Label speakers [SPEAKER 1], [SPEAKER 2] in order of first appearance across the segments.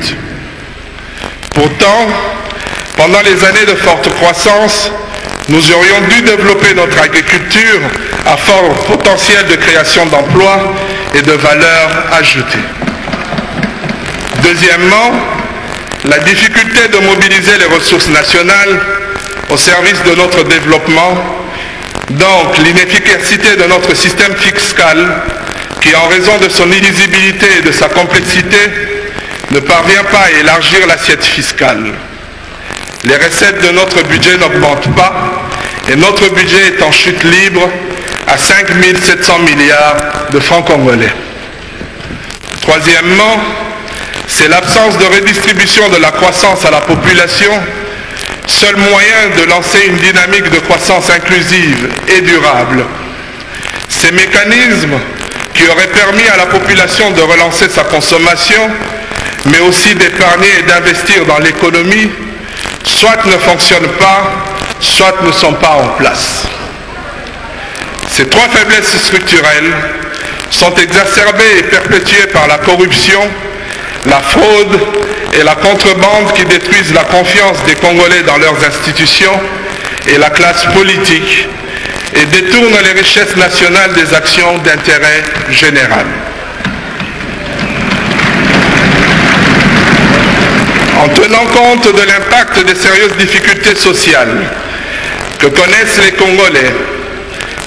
[SPEAKER 1] but. Pourtant, pendant les années de forte croissance, nous aurions dû développer notre agriculture à fort potentiel de création d'emplois et de valeur ajoutée. Deuxièmement, la difficulté de mobiliser les ressources nationales au service de notre développement, donc l'inefficacité de notre système fiscal qui, en raison de son illisibilité et de sa complexité, ne parvient pas à élargir l'assiette fiscale. Les recettes de notre budget n'augmentent pas et notre budget est en chute libre à 5 700 milliards de francs congolais. Troisièmement, c'est l'absence de redistribution de la croissance à la population, seul moyen de lancer une dynamique de croissance inclusive et durable. Ces mécanismes qui auraient permis à la population de relancer sa consommation, mais aussi d'épargner et d'investir dans l'économie, soit ne fonctionnent pas, soit ne sont pas en place. Ces trois faiblesses structurelles sont exacerbées et perpétuées par la corruption, la fraude et la contrebande qui détruisent la confiance des Congolais dans leurs institutions et la classe politique et détournent les richesses nationales des actions d'intérêt général. En tenant compte de l'impact des sérieuses difficultés sociales que connaissent les Congolais,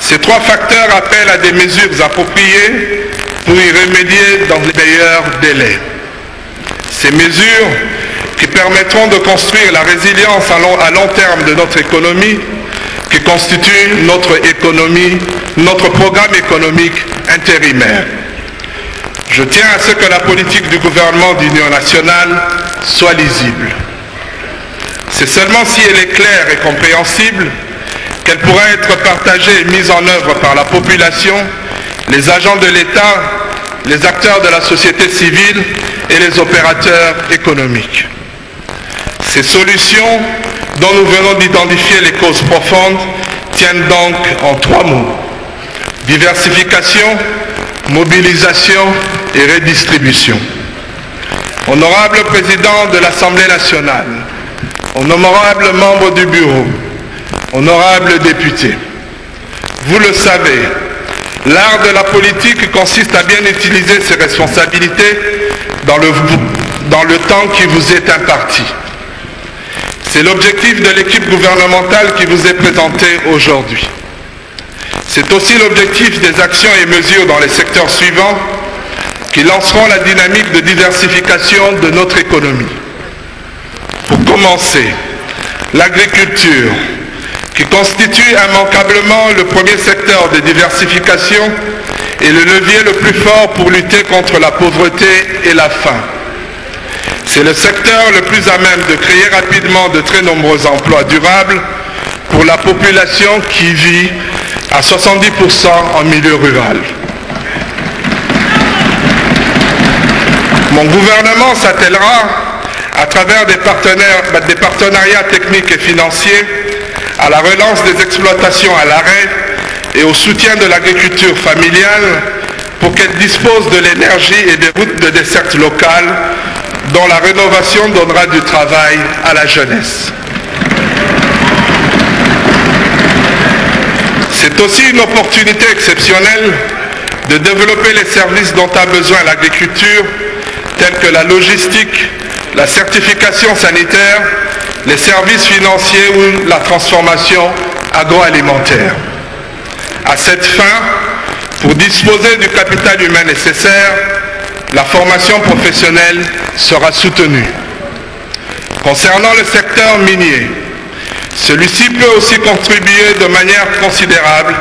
[SPEAKER 1] ces trois facteurs appellent à des mesures appropriées pour y remédier dans les meilleurs délais. Ces mesures qui permettront de construire la résilience à long terme de notre économie, qui constitue notre programme économique intérimaire. Je tiens à ce que la politique du gouvernement d'union nationale soit lisible. C'est seulement si elle est claire et compréhensible qu'elle pourra être partagée et mise en œuvre par la population, les agents de l'État, les acteurs de la société civile et les opérateurs économiques. Ces solutions, dont nous venons d'identifier les causes profondes, tiennent donc en trois mots: diversification, mobilisation et redistribution. Honorable Président de l'Assemblée nationale, honorables membres du Bureau, honorables députés, vous le savez, l'art de la politique consiste à bien utiliser ses responsabilités dans le temps qui vous est imparti. C'est l'objectif de l'équipe gouvernementale qui vous est présentée aujourd'hui. C'est aussi l'objectif des actions et mesures dans les secteurs suivants qui lanceront la dynamique de diversification de notre économie. Pour commencer, l'agriculture, qui constitue immanquablement le premier secteur de diversification et le levier le plus fort pour lutter contre la pauvreté et la faim. C'est le secteur le plus à même de créer rapidement de très nombreux emplois durables pour la population qui vit à 70% en milieu rural. Mon gouvernement s'attellera, à travers des partenariats techniques et financiers, à la relance des exploitations à l'arrêt et au soutien de l'agriculture familiale pour qu'elle dispose de l'énergie et des routes de desserte locales dont la rénovation donnera du travail à la jeunesse. C'est aussi une opportunité exceptionnelle de développer les services dont a besoin l'agriculture, tels que la logistique, la certification sanitaire, les services financiers ou la transformation agroalimentaire. À cette fin, pour disposer du capital humain nécessaire, la formation professionnelle sera soutenue. Concernant le secteur minier, celui-ci peut aussi contribuer de manière considérable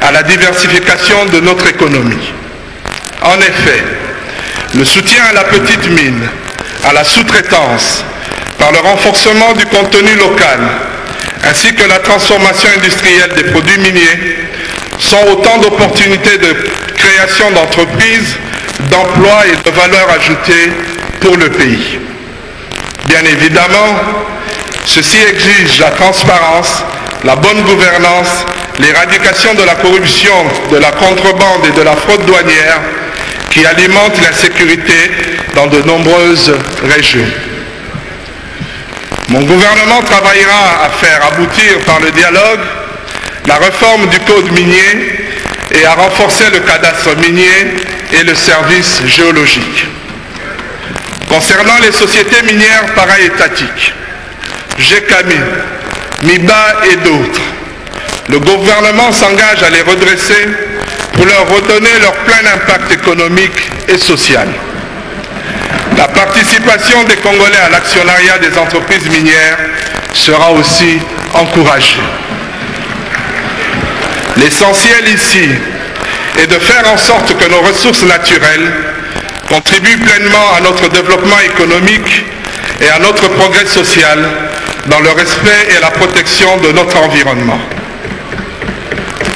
[SPEAKER 1] à la diversification de notre économie. En effet, le soutien à la petite mine, à la sous-traitance, par le renforcement du contenu local, ainsi que la transformation industrielle des produits miniers, sont autant d'opportunités de création d'entreprises, d'emplois et de valeur ajoutée pour le pays. Bien évidemment, ceci exige la transparence, la bonne gouvernance, l'éradication de la corruption, de la contrebande et de la fraude douanière qui alimentent l'insécurité dans de nombreuses régions. Mon gouvernement travaillera à faire aboutir par le dialogue la réforme du code minier et à renforcer le cadastre minier et le service géologique. Concernant les sociétés minières para-étatiques, GECAMI, MIBA et d'autres, le gouvernement s'engage à les redresser pour leur redonner leur plein impact économique et social. La participation des Congolais à l'actionnariat des entreprises minières sera aussi encouragée. L'essentiel ici est de faire en sorte que nos ressources naturelles contribuent pleinement à notre développement économique et à notre progrès social dans le respect et la protection de notre environnement.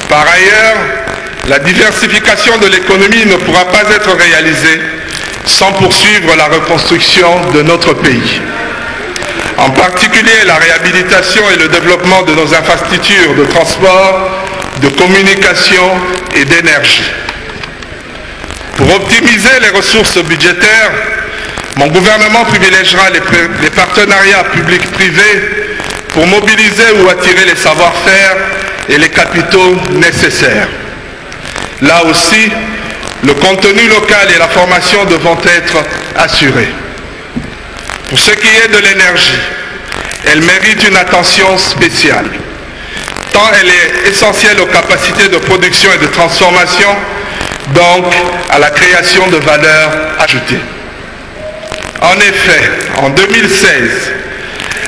[SPEAKER 1] Par ailleurs, la diversification de l'économie ne pourra pas être réalisée sans poursuivre la reconstruction de notre pays. En particulier, la réhabilitation et le développement de nos infrastructures de transport, de communication et d'énergie. Pour optimiser les ressources budgétaires, mon gouvernement privilégiera les partenariats publics-privés pour mobiliser ou attirer les savoir-faire et les capitaux nécessaires. Là aussi, le contenu local et la formation devront être assurés. Pour ce qui est de l'énergie, elle mérite une attention spéciale, tant elle est essentielle aux capacités de production et de transformation, donc à la création de valeur ajoutée. En effet, en 2016,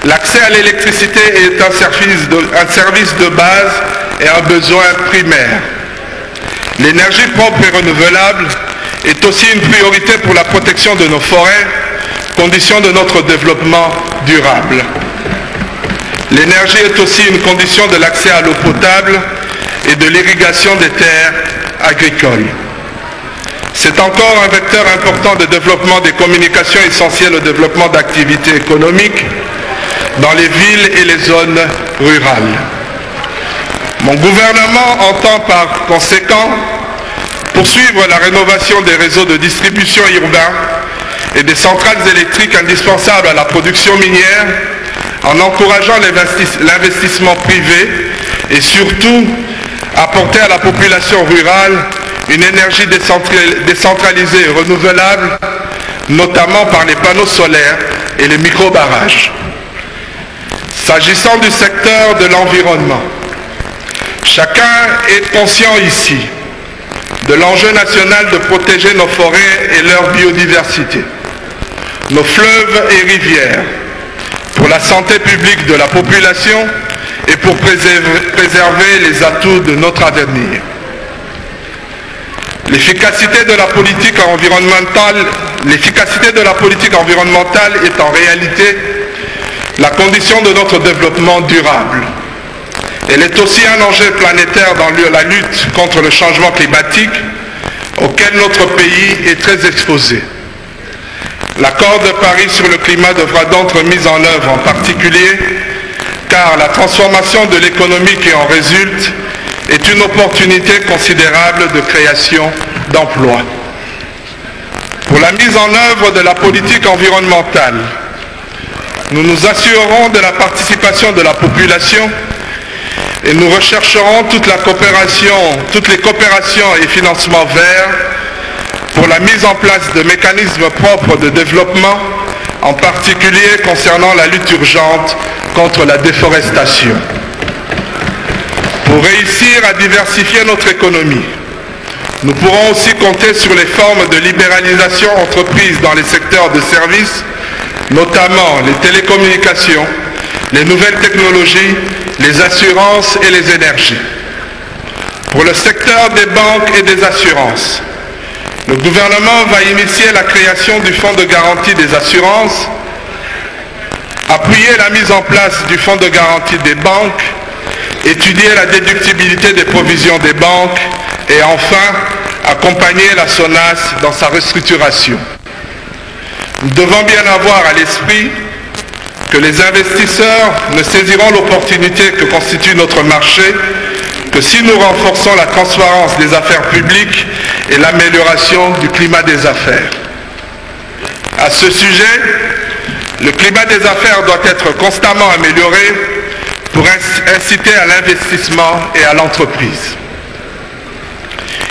[SPEAKER 1] l'accès à l'électricité est un service de base et un besoin primaire. L'énergie propre et renouvelable est aussi une priorité pour la protection de nos forêts, condition de notre développement durable. L'énergie est aussi une condition de l'accès à l'eau potable et de l'irrigation des terres agricoles. C'est encore un vecteur important de développement des communications essentielles au développement d'activités économiques dans les villes et les zones rurales. Mon gouvernement entend par conséquent poursuivre la rénovation des réseaux de distribution urbains et des centrales électriques indispensables à la production minière en encourageant l'investissement privé et surtout apporter à la population rurale une énergie décentralisée et renouvelable, notamment par les panneaux solaires et les micro-barrages. S'agissant du secteur de l'environnement, chacun est conscient ici de l'enjeu national de protéger nos forêts et leur biodiversité, nos fleuves et rivières, pour la santé publique de la population et pour préserver les atouts de notre avenir. L'efficacité de la politique environnementale est en réalité la condition de notre développement durable. Elle est aussi un enjeu planétaire dans la lutte contre le changement climatique auquel notre pays est très exposé. L'accord de Paris sur le climat devra donc être mis en œuvre en particulier car la transformation de l'économie qui en résulte est une opportunité considérable de création d'emplois. Pour la mise en œuvre de la politique environnementale, nous nous assurerons de la participation de la population et nous rechercherons toutes les coopérations et financements verts pour la mise en place de mécanismes propres de développement, en particulier concernant la lutte urgente contre la déforestation. Pour réussir à diversifier notre économie, nous pourrons aussi compter sur les formes de libéralisation entreprises dans les secteurs de services, notamment les télécommunications, les nouvelles technologies, les assurances et les énergies. Pour le secteur des banques et des assurances, le gouvernement va initier la création du fonds de garantie des assurances, appuyer la mise en place du fonds de garantie des banques, étudier la déductibilité des provisions des banques et enfin accompagner la SONAS dans sa restructuration. Nous devons bien avoir à l'esprit que les investisseurs ne saisiront l'opportunité que constitue notre marché que si nous renforçons la transparence des affaires publiques et l'amélioration du climat des affaires. À ce sujet, le climat des affaires doit être constamment amélioré pour inciter à l'investissement et à l'entreprise.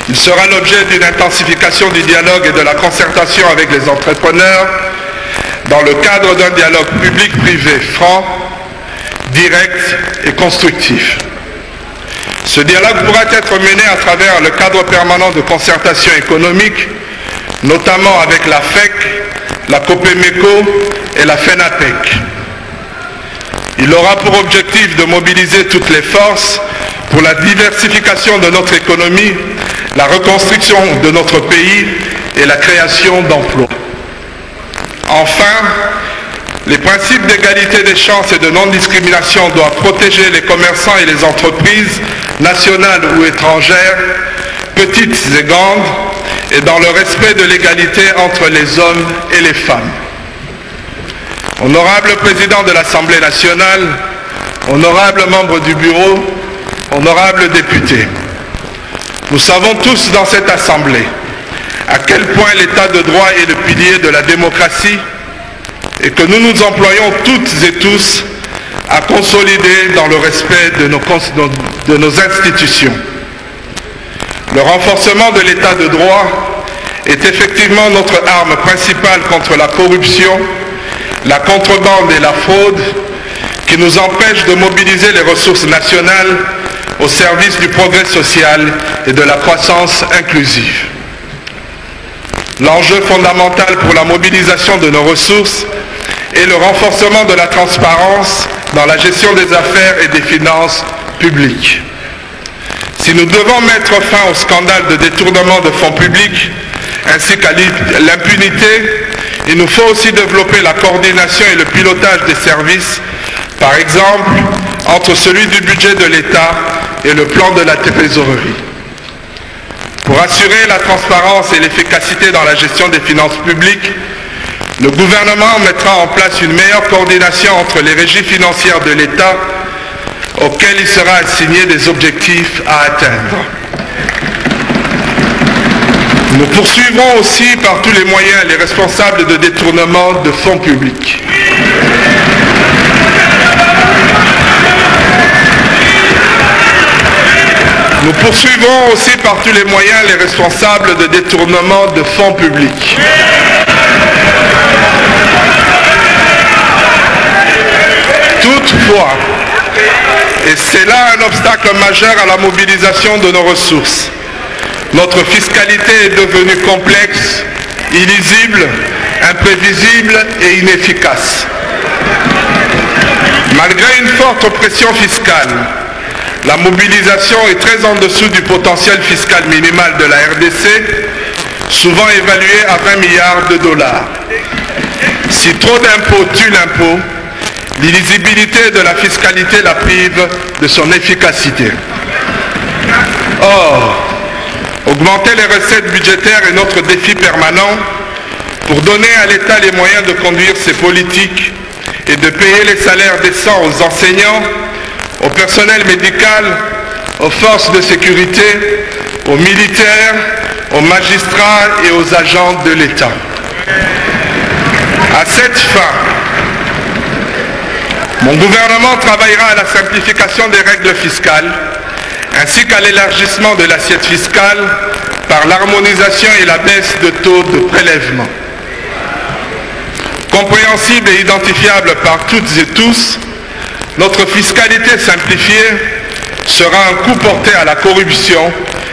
[SPEAKER 1] Il sera l'objet d'une intensification du dialogue et de la concertation avec les entrepreneurs dans le cadre d'un dialogue public-privé franc, direct et constructif. Ce dialogue pourra être mené à travers le cadre permanent de concertation économique, notamment avec la FEC, la COPEMECO et la FENATEC. Il aura pour objectif de mobiliser toutes les forces pour la diversification de notre économie, la reconstruction de notre pays et la création d'emplois. Enfin, les principes d'égalité des chances et de non-discrimination doivent protéger les commerçants et les entreprises nationales ou étrangères, petites et grandes, et dans le respect de l'égalité entre les hommes et les femmes. Honorable Président de l'Assemblée nationale, honorables membres du Bureau, honorables députés, nous savons tous dans cette Assemblée à quel point l'État de droit est le pilier de la démocratie et que nous nous employons toutes et tous à consolider dans le respect de nos institutions. Le renforcement de l'État de droit est effectivement notre arme principale contre la corruption, la contrebande et la fraude qui nous empêchent de mobiliser les ressources nationales au service du progrès social et de la croissance inclusive. L'enjeu fondamental pour la mobilisation de nos ressources est le renforcement de la transparence dans la gestion des affaires et des finances publiques. Si nous devons mettre fin au scandale de détournement de fonds publics ainsi qu'à l'impunité, il nous faut aussi développer la coordination et le pilotage des services, par exemple entre celui du budget de l'État et le plan de la trésorerie. Pour assurer la transparence et l'efficacité dans la gestion des finances publiques, le gouvernement mettra en place une meilleure coordination entre les régies financières de l'État auxquelles il sera assigné des objectifs à atteindre. Nous poursuivrons aussi par tous les moyens les responsables de détournement de fonds publics. Nous poursuivrons aussi par tous les moyens les responsables de détournement de fonds publics. Toutefois, et c'est là un obstacle majeur à la mobilisation de nos ressources, notre fiscalité est devenue complexe, illisible, imprévisible et inefficace. Malgré une forte pression fiscale, la mobilisation est très en dessous du potentiel fiscal minimal de la RDC, souvent évalué à 20 milliards de dollars. Si trop d'impôts tue l'impôt, l'illisibilité de la fiscalité la prive de son efficacité. Or, augmenter les recettes budgétaires est notre défi permanent pour donner à l'État les moyens de conduire ses politiques et de payer les salaires décents aux enseignants, au personnel médical, aux forces de sécurité, aux militaires, aux magistrats et aux agents de l'État. À cette fin, mon gouvernement travaillera à la simplification des règles fiscales ainsi qu'à l'élargissement de l'assiette fiscale par l'harmonisation et la baisse de taux de prélèvement. Compréhensible et identifiable par toutes et tous, notre fiscalité simplifiée sera un coup porté à la corruption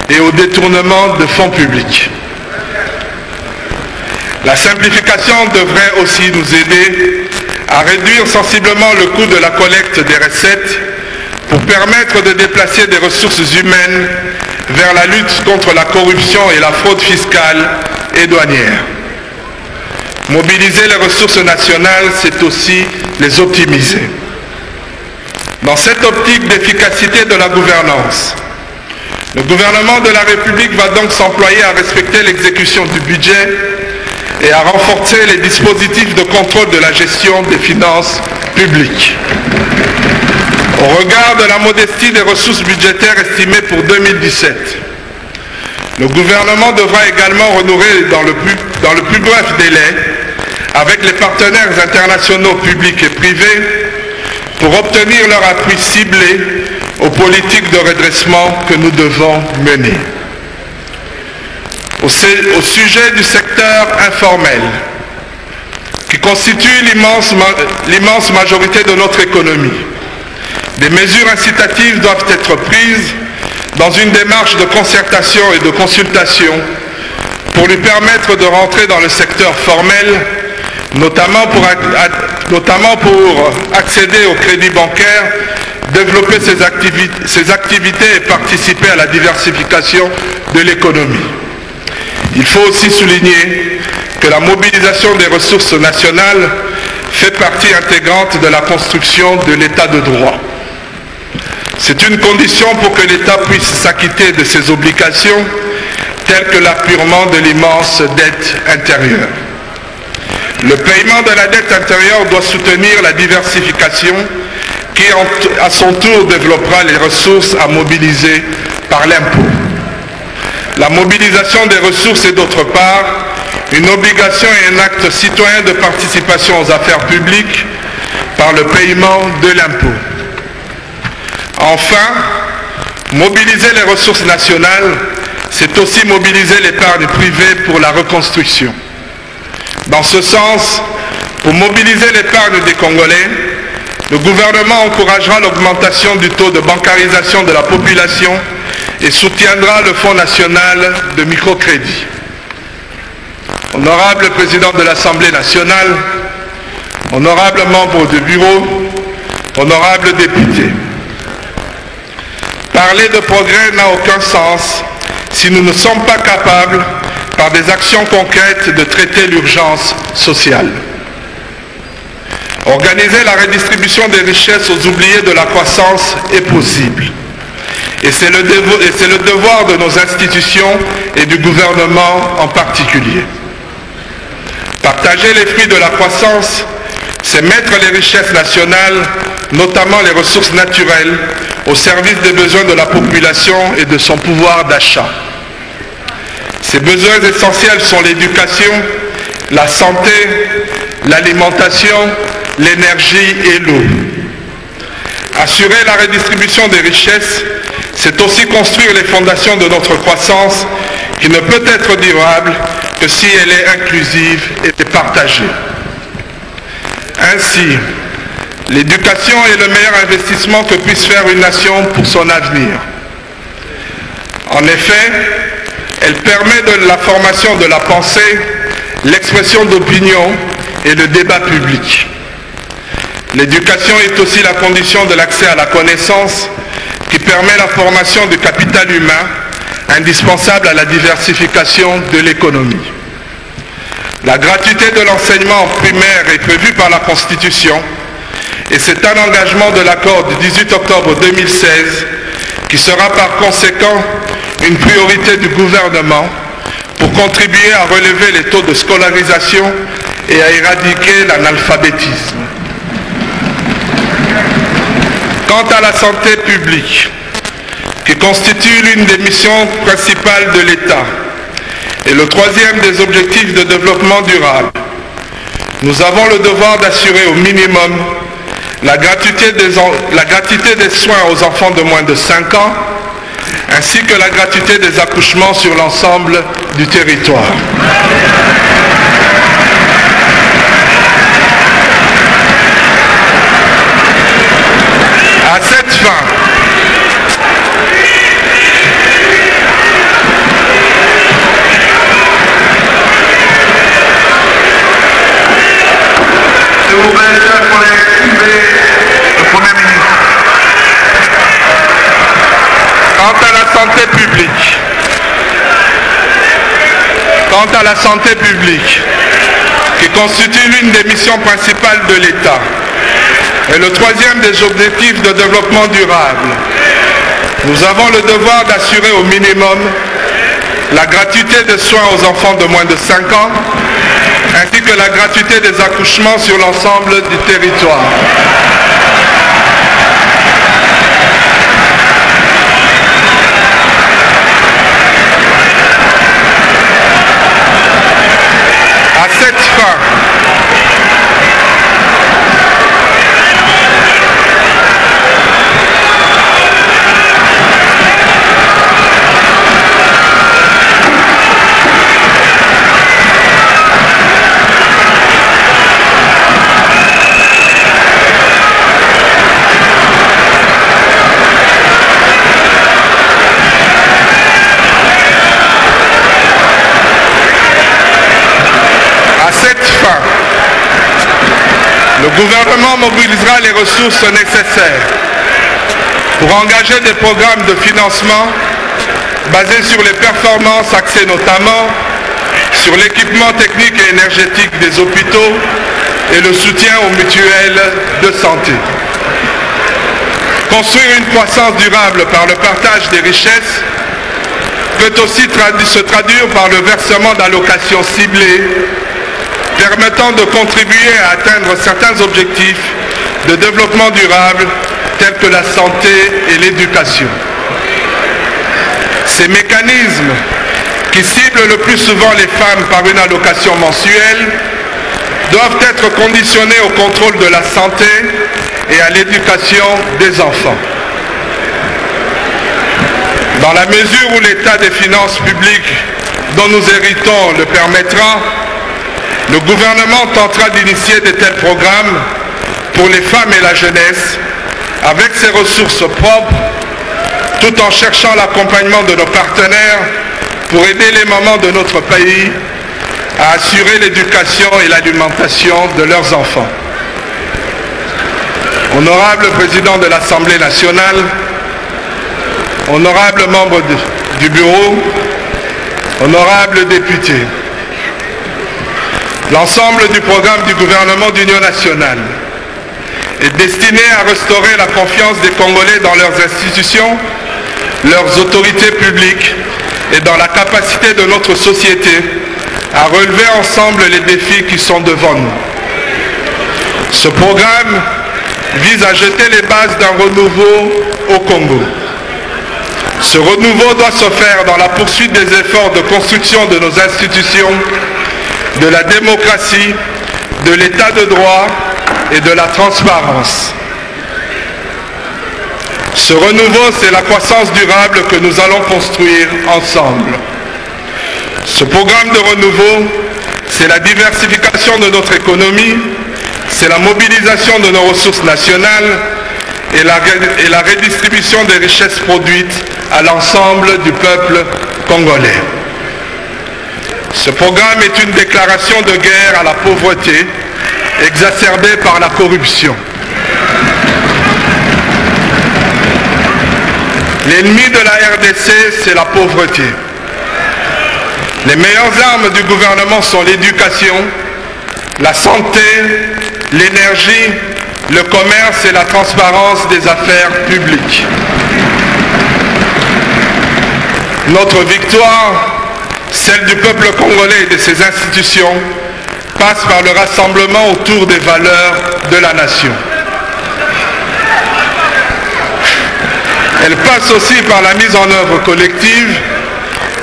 [SPEAKER 1] et au détournement de fonds publics. La simplification devrait aussi nous aider à réduire sensiblement le coût de la collecte des recettes pour permettre de déplacer des ressources humaines vers la lutte contre la corruption et la fraude fiscale et douanière. Mobiliser les ressources nationales, c'est aussi les optimiser. Dans cette optique d'efficacité de la gouvernance, le gouvernement de la République va donc s'employer à respecter l'exécution du budget et à renforcer les dispositifs de contrôle de la gestion des finances publiques. Au regard de la modestie des ressources budgétaires estimées pour 2017, le gouvernement devra également renouer dans le plus bref délai avec les partenaires internationaux publics et privés pour obtenir leur appui ciblé aux politiques de redressement que nous devons mener. Au sujet du secteur informel, qui constitue l'immense majorité de notre économie, des mesures incitatives doivent être prises dans une démarche de concertation et de consultation pour lui permettre de rentrer dans le secteur formel, notamment pour accéder au crédit bancaire, développer ses activités et participer à la diversification de l'économie. Il faut aussi souligner que la mobilisation des ressources nationales fait partie intégrante de la construction de l'état de droit. C'est une condition pour que l'État puisse s'acquitter de ses obligations, telles que l'apurement de l'immense dette intérieure. Le paiement de la dette intérieure doit soutenir la diversification qui, à son tour, développera les ressources à mobiliser par l'impôt. La mobilisation des ressources est d'autre part une obligation et un acte citoyen de participation aux affaires publiques par le paiement de l'impôt. Enfin, mobiliser les ressources nationales, c'est aussi mobiliser l'épargne privée pour la reconstruction. Dans ce sens, pour mobiliser l'épargne des Congolais, le gouvernement encouragera l'augmentation du taux de bancarisation de la population et soutiendra le Fonds national de microcrédit. Honorable Président de l'Assemblée nationale, honorables membres du bureau, honorables députés, parler de progrès n'a aucun sens si nous ne sommes pas capables, par des actions concrètes, de traiter l'urgence sociale. Organiser la redistribution des richesses aux oubliés de la croissance est possible. Et c'est le devoir de nos institutions et du gouvernement en particulier. Partager les fruits de la croissance, c'est mettre les richesses nationales, notamment les ressources naturelles, au service des besoins de la population et de son pouvoir d'achat. Ces besoins essentiels sont l'éducation, la santé, l'alimentation, l'énergie et l'eau. Assurer la redistribution des richesses, c'est aussi construire les fondations de notre croissance qui ne peut être durable que si elle est inclusive et partagée. Ainsi, l'éducation est le meilleur investissement que puisse faire une nation pour son avenir. En effet, elle permet de la formation de la pensée, l'expression d'opinion et le débat public. L'éducation est aussi la condition de l'accès à la connaissance qui permet la formation du capital humain indispensable à la diversification de l'économie. La gratuité de l'enseignement primaire est prévue par la Constitution et c'est un engagement de l'accord du 18 octobre 2016 qui sera par conséquent une priorité du gouvernement pour contribuer à relever les taux de scolarisation et à éradiquer l'analphabétisme. Quant à la santé publique, qui constitue l'une des missions principales de l'État et le troisième des objectifs de développement durable, nous avons le devoir d'assurer au minimum la gratuité des soins aux enfants de moins de 5 ans, ainsi que la gratuité des accouchements sur l'ensemble du territoire. À cette fin,
[SPEAKER 2] s'il vous plaît, chers collègues, suivez le Premier ministre.
[SPEAKER 1] quant à la santé publique, qui constitue l'une des missions principales de l'État, et le troisième des objectifs de développement durable, nous avons le devoir d'assurer au minimum la gratuité des soins aux enfants de moins de 5 ans, ainsi que la gratuité des accouchements sur l'ensemble du territoire. Le gouvernement mobilisera les ressources nécessaires pour engager des programmes de financement basés sur les performances axées notamment sur l'équipement technique et énergétique des hôpitaux et le soutien aux mutuelles de santé. Construire une croissance durable par le partage des richesses peut aussi se traduire par le versement d'allocations ciblées permettant de contribuer à atteindre certains objectifs de développement durable tels que la santé et l'éducation. Ces mécanismes qui ciblent le plus souvent les femmes par une allocation mensuelle doivent être conditionnés au contrôle de la santé et à l'éducation des enfants. Dans la mesure où l'état des finances publiques dont nous héritons le permettra, le gouvernement tentera d'initier de tels programmes pour les femmes et la jeunesse avec ses ressources propres, tout en cherchant l'accompagnement de nos partenaires pour aider les mamans de notre pays à assurer l'éducation et l'alimentation de leurs enfants. Honorable Président de l'Assemblée nationale, honorables membres du bureau, honorables députés, l'ensemble du programme du gouvernement d'union nationale est destiné à restaurer la confiance des Congolais dans leurs institutions, leurs autorités publiques et dans la capacité de notre société à relever ensemble les défis qui sont devant nous. Ce programme vise à jeter les bases d'un renouveau au Congo. Ce renouveau doit se faire dans la poursuite des efforts de construction de nos institutions, de la démocratie, de l'état de droit et de la transparence. Ce renouveau, c'est la croissance durable que nous allons construire ensemble. Ce programme de renouveau, c'est la diversification de notre économie, c'est la mobilisation de nos ressources nationales et la redistribution des richesses produites à l'ensemble du peuple congolais. Ce programme est une déclaration de guerre à la pauvreté exacerbée par la corruption. L'ennemi de la RDC, c'est la pauvreté. Les meilleures armes du gouvernement sont l'éducation, la santé, l'énergie, le commerce et la transparence des affaires publiques. Notre victoire, celle du peuple congolais et de ses institutions, passe par le rassemblement autour des valeurs de la nation. Elle passe aussi par la mise en œuvre collective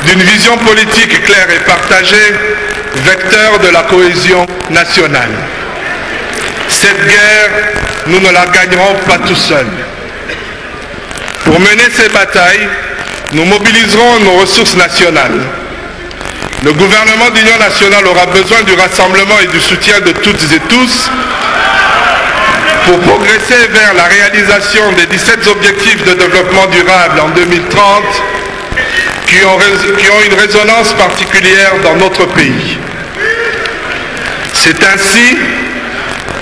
[SPEAKER 1] d'une vision politique claire et partagée, vecteur de la cohésion nationale. Cette guerre, nous ne la gagnerons pas tout seuls. Pour mener ces batailles, nous mobiliserons nos ressources nationales. Le gouvernement d'union nationale aura besoin du rassemblement et du soutien de toutes et tous pour progresser vers la réalisation des 17 objectifs de développement durable en 2030 qui ont une résonance particulière dans notre pays. C'est ainsi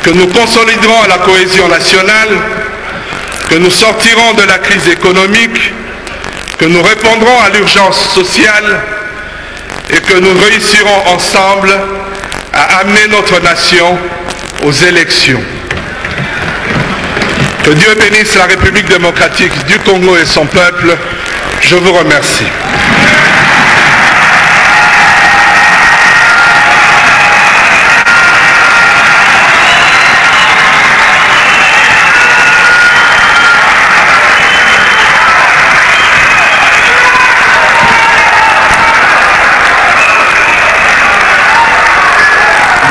[SPEAKER 1] que nous consoliderons la cohésion nationale, que nous sortirons de la crise économique, que nous répondrons à l'urgence sociale et que nous réussirons ensemble à amener notre nation aux élections. Que Dieu bénisse la République démocratique du Congo et son peuple. Je vous remercie.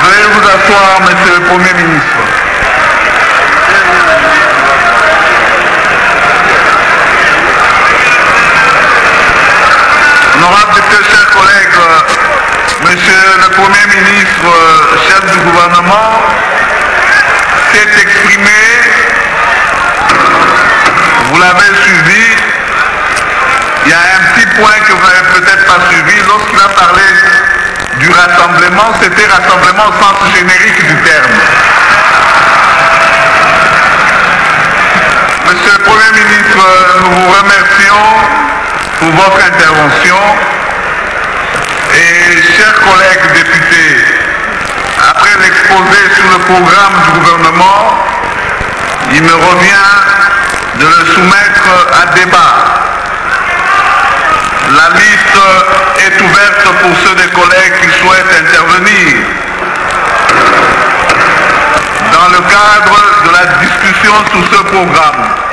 [SPEAKER 2] Veuillez vous asseoir, Monsieur le Premier ministre. Honorables députés, chers collègues, Monsieur le Premier ministre, chef du gouvernement, s'est exprimé, vous l'avez suivi, il y a un petit point que vous n'avez peut-être pas suivi, lorsqu'il a parlé du rassemblement, c'était rassemblement au sens générique du terme. ministre, nous vous remercions pour votre intervention. Et chers collègues députés, après l'exposé sur le programme du gouvernement, il me revient de le soumettre à débat. La liste est ouverte pour ceux des collègues qui souhaitent intervenir dans le cadre de la discussion sur ce programme.